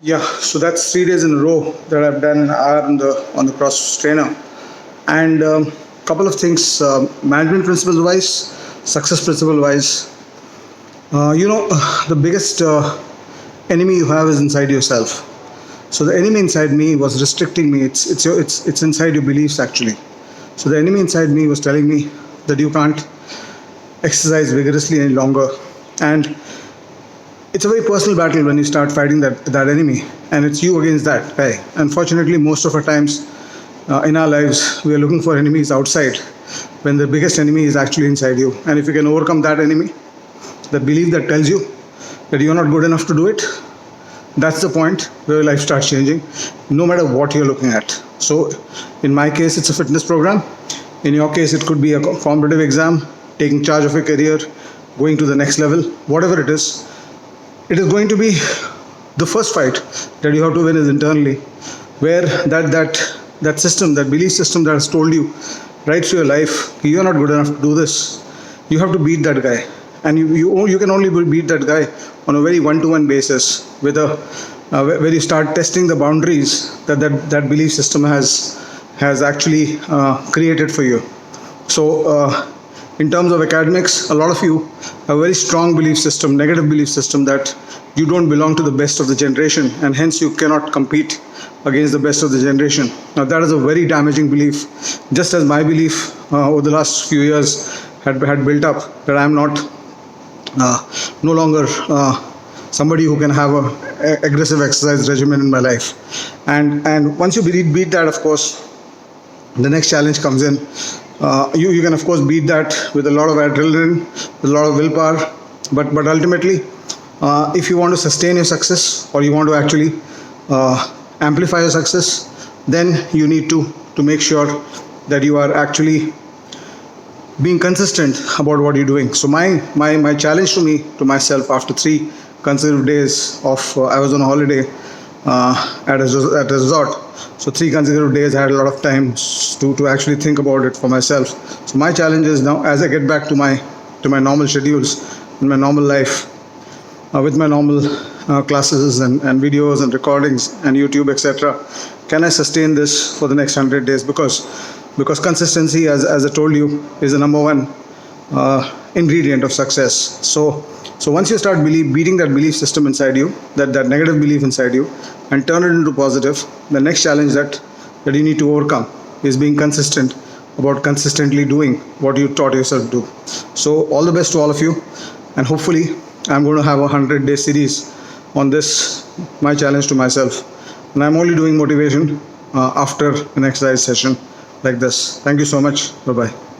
Yeah, so that's 3 days in a row that I've done R on the CrossFit trainer, and couple of things, management principles wise, success principle wise. The biggest enemy you have is inside yourself. So the enemy inside me was restricting me. It's inside your beliefs actually. So the enemy inside me was telling me that you can't exercise vigorously any longer, and it's a very personal battle when you start fighting that enemy, and it's you against that guy. Unfortunately, most of our times in our lives, we are looking for enemies outside when the biggest enemy is actually inside you. And if you can overcome that enemy, the belief that tells you that you're not good enough to do it, that's the point where your life starts changing, no matter what you're looking at. So, in my case, it's a fitness program. In your case, it could be a competitive exam, taking charge of your career, going to the next level, whatever it is. It is going to be the first fight that you have to win is internally, where that system, that belief system that has told you right through your life, you're not good enough to do this. You have to beat that guy, and you can only beat that guy on a very one-to-one basis, with where you start testing the boundaries that belief system has actually created for you. So. In terms of academics, a lot of you have a very strong belief system, negative belief system, that you don't belong to the best of the generation, and hence you cannot compete against the best of the generation. Now that is a very damaging belief, just as my belief over the last few years had built up that I am not no longer somebody who can have a aggressive exercise regimen in my life. And once you beat that, of course, the next challenge comes in. You can of course beat that with a lot of adrenaline, with a lot of willpower, but ultimately, if you want to sustain your success, or you want to actually amplify your success, then you need to make sure that you are actually being consistent about what you're doing. So my challenge to myself after 3 consecutive days of I was on a holiday at a resort. So 3 consecutive days, I had a lot of time to actually think about it for myself. So my challenge is now, as I get back to my normal schedules, in my normal life, with my normal classes and videos and recordings and YouTube, etc., can I sustain this for the next 100 days? Because consistency, as I told you, is the number one ingredient of success. So once you start beating that belief system inside you, that negative belief inside you, and turn it into positive, the next challenge that you need to overcome is being consistent about consistently doing what you taught yourself to do. So all the best to all of you, and hopefully I'm going to have a 100-day series on this, my challenge to myself. And I'm only doing motivation after an exercise session like this. Thank you so much. Bye-bye.